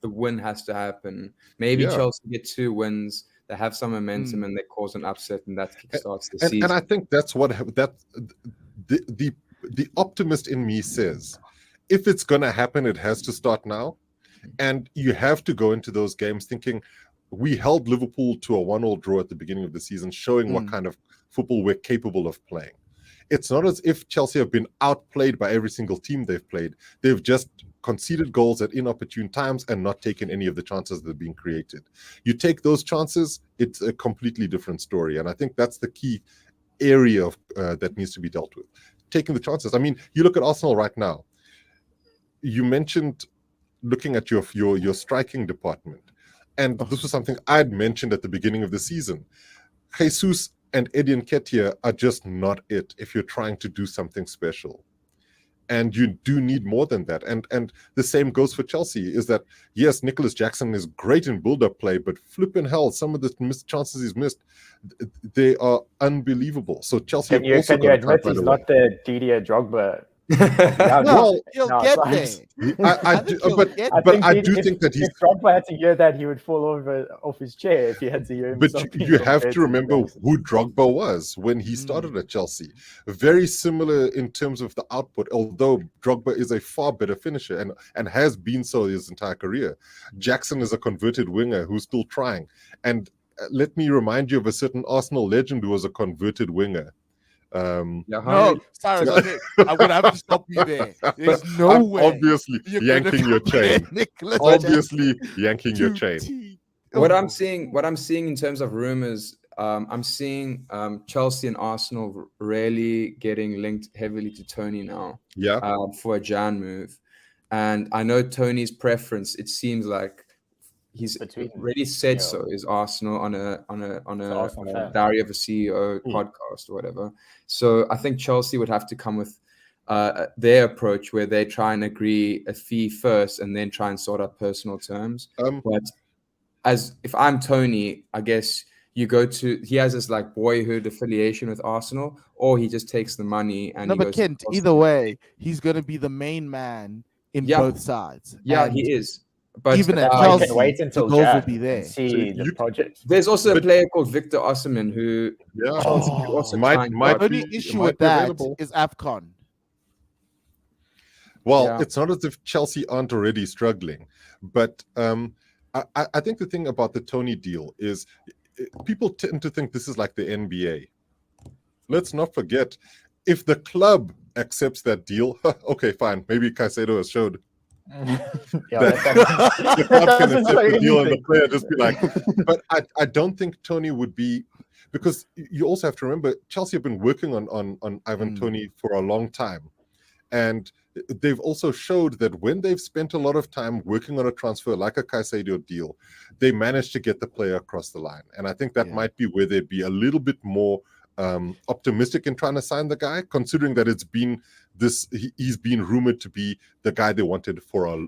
win has to happen. Maybe Chelsea get 2 wins. they have some momentum and they cause an upset, and that kickstarts the and season. I think that's what the optimist in me says. If it's going to happen, it has to start now. And you have to go into those games thinking, we held Liverpool to a 1-1 draw at the beginning of the season, showing what kind of football we're capable of playing. It's not as if Chelsea have been outplayed by every single team they've played. They've just conceded goals at inopportune times and not taken any of the chances that are being created. You take those chances, it's a completely different story. And I think that's the key area of that needs to be dealt with. Taking the chances. I mean, you look at Arsenal right now. You mentioned looking at your striking department. And this was something I'd mentioned at the beginning of the season. Jesus and Eddie Nketiah are just not it if you're trying to do something special. And you do need more than that. And the same goes for Chelsea, is that, yes, Nicholas Jackson is great in build-up play, but flipping hell, some of the missed chances he's missed, they are unbelievable. So Chelsea can you admit he's not the Didier Drogba? Well, he'll get there. I do think that if Drogba had to hear that, he would fall off his chair if he had to hear him. But you have to remember who Drogba was when he started at Chelsea. Very similar in terms of the output, although Drogba is a far better finisher and has been so his entire career. Jackson is a converted winger who's still trying. And let me remind you of a certain Arsenal legend who was a converted winger. No, sorry, okay. I'm gonna have to stop you there. There's no way. Obviously, yanking your chain. Obviously, yanking your chain. What I'm seeing in terms of rumors, I'm seeing Chelsea and Arsenal really getting linked heavily to Tony now. Yeah. For a Jan move, and I know Tony's preference. It seems like he's already said so. Is Arsenal on a Diary of a CEO podcast or whatever? So I think Chelsea would have to come with their approach where they try and agree a fee first and then try and sort out personal terms. But if I'm Tony, I guess he has this like boyhood affiliation with Arsenal, or he just takes the money and but Kent, either way, he's going to be the main man in both sides. Yeah, and he is. But even at Chelsea, wait until the goals will be there. See the project. There's also a player called Victor Osimhen who my only issue with that is AFCON. Well, it's not as if Chelsea aren't already struggling, but I think the thing about the Tony deal is people tend to think this is like the NBA. Let's not forget, if the club accepts that deal, okay, fine, maybe Caicedo has showed. The club can accept the deal and the player just be like, but I don't think Tony would be, because you also have to remember Chelsea have been working on Ivan Toney for a long time, and they've also showed that when they've spent a lot of time working on a transfer like a Caicedo deal, they managed to get the player across the line. And I think that might be where they'd be a little bit more optimistic in trying to sign the guy, considering that he's been rumored to be the guy they wanted for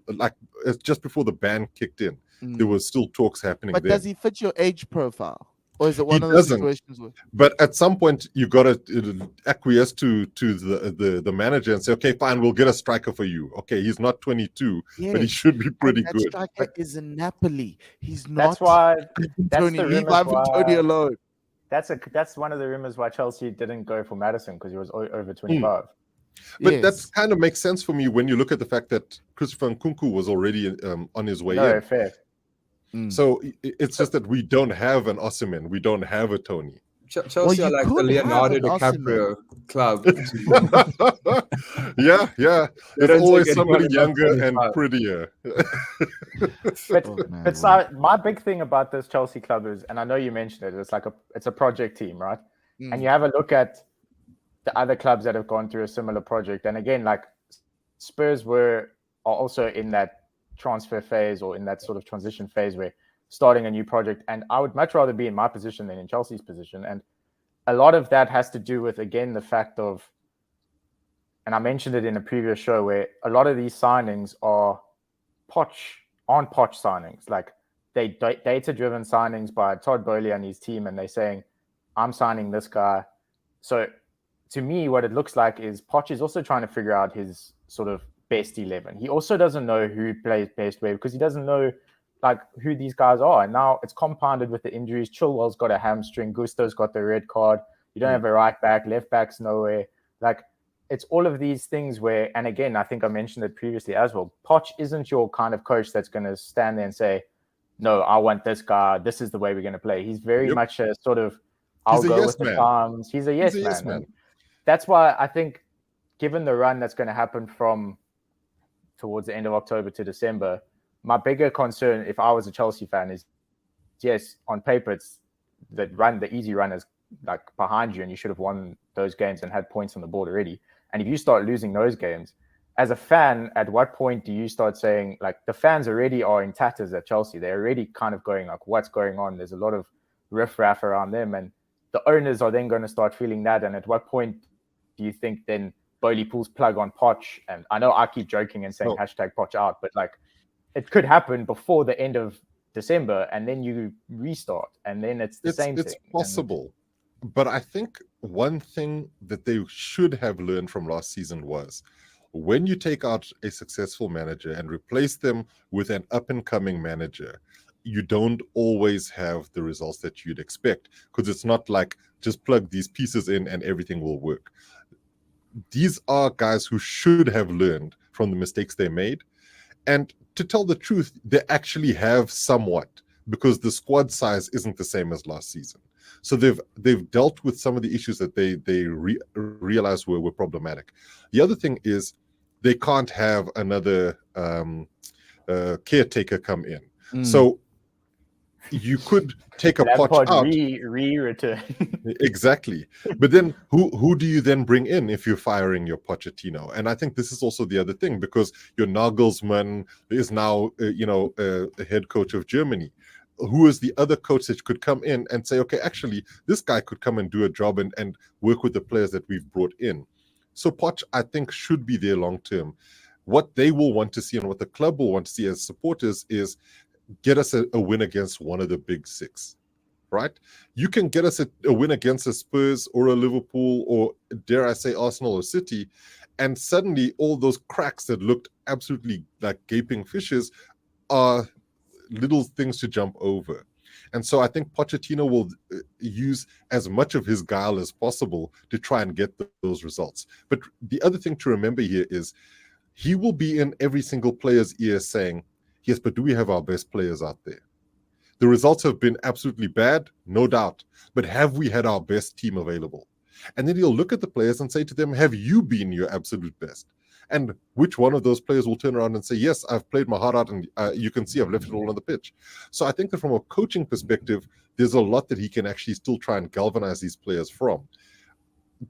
just before the ban kicked in. There was still talks happening. But there. Does he fit your age profile, or is it one of those situations where... But at some point you got to acquiesce to the manager and say, okay, fine, we'll get a striker for you. Okay, he's not 22, but he should be pretty good. That striker is in Napoli. He's not. That's why. Tony, leave Ivan Toney alone. That's one of the rumors why Chelsea didn't go for Maddison, because he was over 25. But that kind of makes sense for me when you look at the fact that Christopher Nkunku was already on his way in. No, fair. So it's just that we don't have an Osimhen, we don't have a Tony. Chelsea are like the Leonardo DiCaprio club. yeah. There's always somebody younger and prettier. But my big thing about this Chelsea club is, and I know you mentioned it, it's a project team, right? And you have a look at the other clubs that have gone through a similar project, and again, like Spurs are also in that transfer phase or in that sort of transition phase where starting a new project, and I would much rather be in my position than in Chelsea's position. And a lot of that has to do with, again, the fact of, and I mentioned it in a previous show, where a lot of these signings aren't Poch signings. Like, they data-driven signings by Todd Bowley and his team, and they're saying, I'm signing this guy. So to me, what it looks like is Poch is also trying to figure out his sort of best 11. He also doesn't know who plays best where, because he doesn't know like who these guys are. And now it's compounded with the injuries. Chilwell's got a hamstring. Gusto's got the red card. You don't have a right back. Left back's nowhere. Like, it's all of these things where, and again, I think I mentioned it previously as well, Poch isn't your kind of coach that's going to stand there and say, no, I want this guy. This is the way we're going to play. He's very much a sort of, I'll go with the times. He's a yes man. And that's why I think, given the run that's going to happen from towards the end of October to December, my bigger concern, if I was a Chelsea fan, is, yes, on paper, it's the easy run is like behind you and you should have won those games and had points on the board already. And if you start losing those games, as a fan, at what point do you start saying, like, the fans already are in tatters at Chelsea? They're already kind of going like, what's going on? There's a lot of riffraff around them. And the owners are then going to start feeling that. And at what point do you think then Bowley pulls plug on Poch? And I know I keep joking and saying hashtag Poch out, but like, it could happen before the end of December and then you restart and then it's the same thing. It's possible. But I think one thing that they should have learned from last season was, when you take out a successful manager and replace them with an up-and-coming manager, you don't always have the results that you'd expect, because it's not like just plug these pieces in and everything will work. These are guys who should have learned from the mistakes they made. And to tell the truth, they actually have somewhat, because the squad size isn't the same as last season. So they've dealt with some of the issues that they realized were problematic. The other thing is, they can't have another caretaker come in. So you could take a Poch out. Return. Exactly. But then who do you then bring in if you're firing your Pochettino? And I think this is also the other thing, because your Nagelsmann is now a head coach of Germany. Who is the other coach that could come in and say, okay, actually, this guy could come and do a job and work with the players that we've brought in. So Poch, I think, should be there long term. What they will want to see and what the club will want to see as supporters is get us a win against one of the big six, right? You can get us a win against a Spurs or a Liverpool or, dare I say, Arsenal or City, and suddenly all those cracks that looked absolutely like gaping fishes are little things to jump over. And so I think Pochettino will use as much of his guile as possible to try and get those results. But the other thing to remember here is, he will be in every single player's ear saying, yes, but do we have our best players out there? The results have been absolutely bad, no doubt, but have we had our best team available? And then he'll look at the players and say to them, have you been your absolute best? And which one of those players will turn around and say, yes, I've played my heart out, and you can see I've left it all on the pitch. So I think that from a coaching perspective, there's a lot that he can actually still try and galvanize these players from.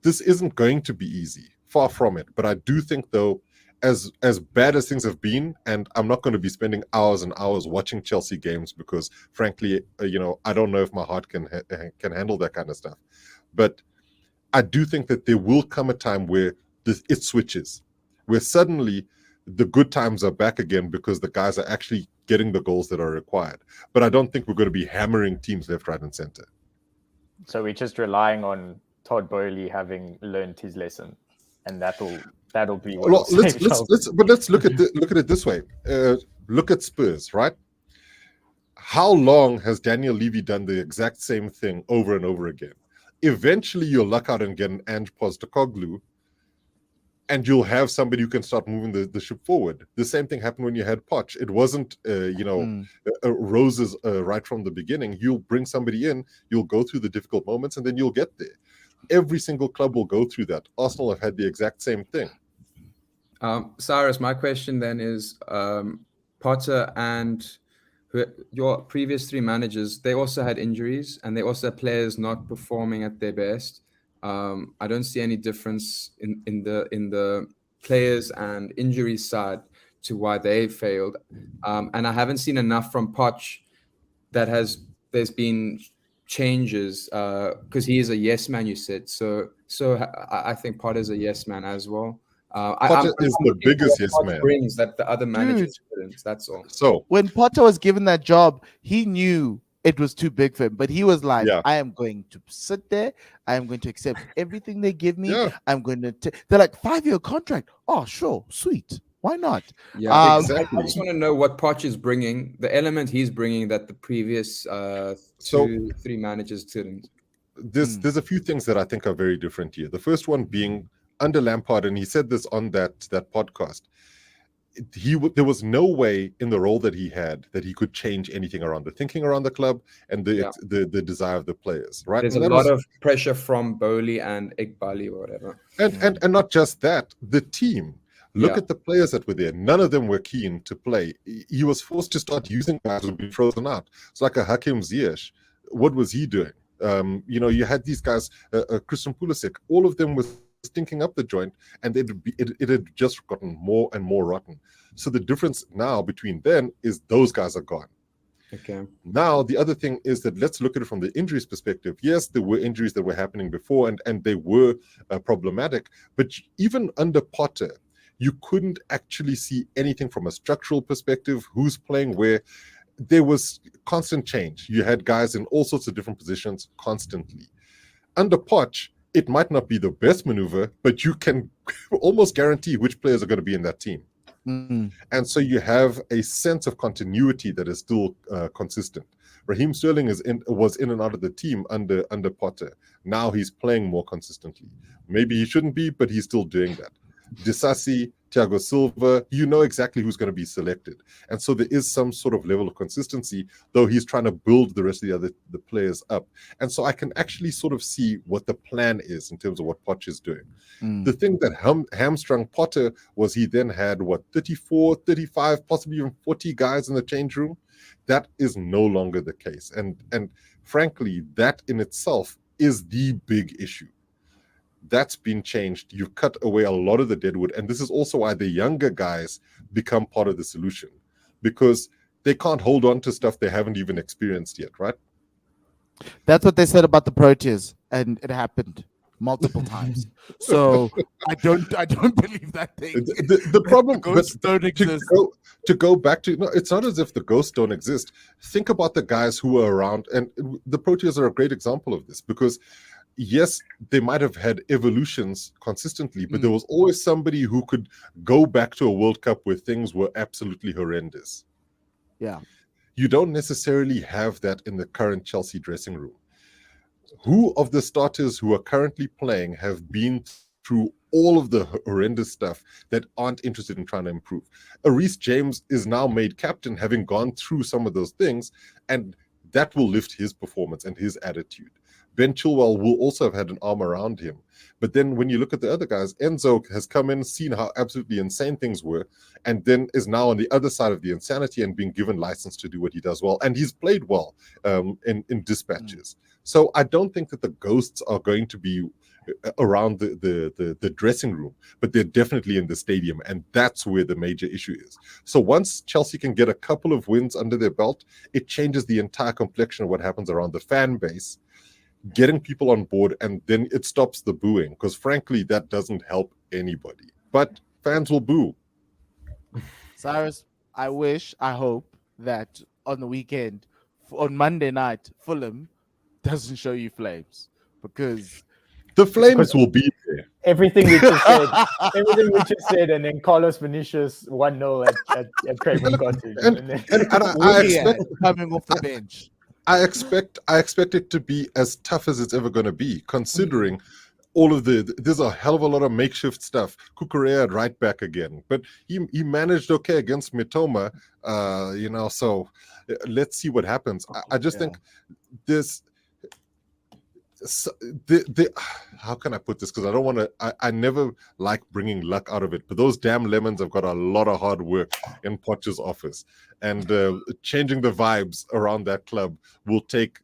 This isn't going to be easy, far from it. But I do think, though, as bad as things have been, and I'm not going to be spending hours and hours watching Chelsea games because, frankly, I don't know if my heart can handle that kind of stuff. But I do think that there will come a time where it switches, where suddenly the good times are back again because the guys are actually getting the goals that are required. But I don't think we're going to be hammering teams left, right, and center. So we're just relying on Todd Bowley having learned his lesson, and that'll be what. Well, let's look at it this way. Look at Spurs, right? How long has Daniel Levy done the exact same thing over and over again? Eventually, you'll luck out and get an Ange Postecoglou, and you'll have somebody who can start moving the ship forward. The same thing happened when you had Poch. It wasn't, roses right from the beginning. You'll bring somebody in, you'll go through the difficult moments, and then you'll get there. Every single club will go through that. Arsenal have had the exact same thing. Cyrus, my question then is, Potter and your previous three managers, they also had injuries, and they also had players not performing at their best. I don't see any difference in the players and injury side to why they failed, and I haven't seen enough from Poch that there's been changes because he is a yes man. You said so. I think Potter's a yes man as well. Potter is the biggest yes man. Brings that the other managers couldn't. That's all. So when Potter was given that job, he knew it was too big for him, but he was like, I am going to sit there. I am going to accept everything they give me. I'm going to they're like, 5-year contract. Oh, sure. Sweet. Why not? Yeah, I Exactly. just want to know what Poch is bringing, the element he's bringing that the previous So 3 managers didn't. there's a few things that I think are very different here. The first one being under Lampard, and he said this on that podcast. There was no way in the role that he had that he could change anything around the thinking around the club and the desire of the players, right? There's And a that lot was, of pressure from Bowley and Iqbali or whatever. and not just that, the team. Look Yeah. at the players that were there. None of them were keen to play. He was forced to start using guys who've been frozen out. It's like a Hakim Ziyech. What was he doing? You had these guys, Christian Pulisic. All of them were stinking up the joint, and it had just gotten more and more rotten. So the difference now between then is those guys are gone. Okay. Now, the other thing is that let's look at it from the injuries perspective. Yes, there were injuries that were happening before, and they were problematic. But even under Potter, you couldn't actually see anything from a structural perspective, who's playing where. There was constant change. You had guys in all sorts of different positions constantly. Under Poch, it might not be the best maneuver, but you can almost guarantee which players are going to be in that team. And so you have a sense of continuity that is still consistent. Raheem Sterling was in and out of the team under Potter. Now he's playing more consistently. Maybe he shouldn't be, but he's still doing that. Disasi, Thiago Silva, you know exactly who's going to be selected. And so there is some sort of level of consistency, though he's trying to build the rest of the players up. And so I can actually sort of see what the plan is in terms of what Poch is doing. The thing that hamstrung Potter was he then had, 34, 35, possibly even 40 guys in the change room. That is no longer the case. And frankly, that in itself is the big issue. That's been changed. You've cut away a lot of the deadwood. And this is also why the younger guys become part of the solution, because they can't hold on to stuff they haven't even experienced yet, right? That's what they said about the Proteas, and it happened multiple times. So I don't believe that thing. The problem, ghosts don't exist. To go back to, no, it's not as if the ghosts don't exist. Think about the guys who were around, and the Proteas are a great example of this, because yes, they might have had evolutions consistently, but there was always somebody who could go back to a World Cup where things were absolutely horrendous. Yeah. You don't necessarily have that in the current Chelsea dressing room. Who of the starters who are currently playing have been through all of the horrendous stuff that aren't interested in trying to improve? Reece James is now made captain, having gone through some of those things, and that will lift his performance and his attitude. Ben Chilwell will also have had an arm around him. But then when you look at the other guys, Enzo has come in, seen how absolutely insane things were, and then is now on the other side of the insanity and being given license to do what he does well. And he's played well in dispatches. So I don't think that the ghosts are going to be around the dressing room, but they're definitely in the stadium, and that's where the major issue is. So once Chelsea can get a couple of wins under their belt, it changes the entire complexion of what happens around the fan base, getting people on board, and then it stops the booing, because frankly that doesn't help anybody, but fans will boo. Cyrus, I hope that on the weekend, on Monday night, Fulham doesn't show you flames, because the flames will be there. Everything we just said, and then Carlos Vinicius 1-0 at Craven Cottage. And I expect coming off the bench. I expect it to be as tough as it's ever going to be, considering all of there's a hell of a lot of makeshift stuff. Kukurea right back again, but he managed okay against Mitoma, so let's see what happens. I just think this. So how can I put this? Because I don't want to. I never like bringing luck out of it. But those damn lemons have got a lot of hard work in Poch's office, and changing the vibes around that club will take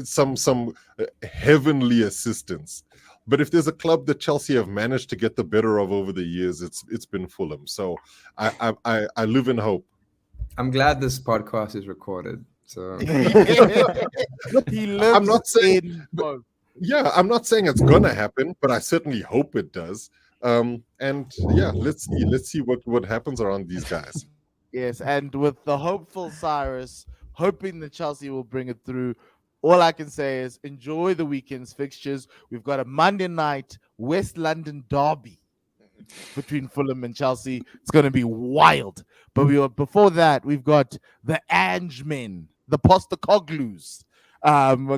some heavenly assistance. But if there's a club that Chelsea have managed to get the better of over the years, it's been Fulham. So I live in hope. I'm glad this podcast is recorded. So I'm not saying, I'm not saying it's gonna happen, but I certainly hope it does. And yeah, let's see what happens around these guys. Yes, and with the hopeful Cyrus hoping that Chelsea will bring it through, all I can say is enjoy the weekend's fixtures. We've got a Monday night West London derby between Fulham and Chelsea. It's going to be wild. But before that, we've got the Ange men, the Postacoglu's,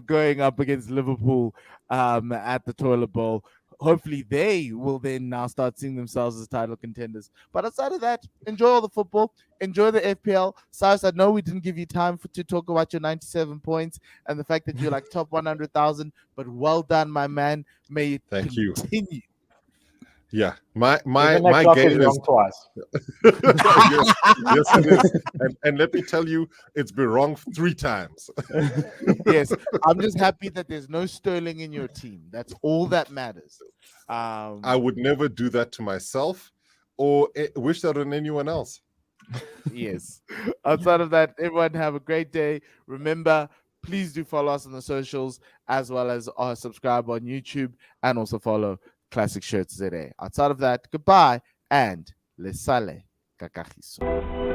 going up against Liverpool at the Toilet Bowl. Hopefully they will then now start seeing themselves as title contenders. But outside of that, enjoy all the football, enjoy the FPL. Cyrus, I know we didn't give you time to talk about your 97 points and the fact that you're like top 100,000, but well done, my man. May it continue. Yeah, my clock game is wrong twice. Yes, it is. And let me tell you, it's been wrong 3 times. Yes, I'm just happy that there's no Sterling in your team. That's all that matters. I would never do that to myself or wish that on anyone else. Yes. Outside of that, everyone have a great day. Remember, please do follow us on the socials as well as subscribe on YouTube and also follow Classic Shirts ZA. Outside of that, goodbye and le sale kakahiso.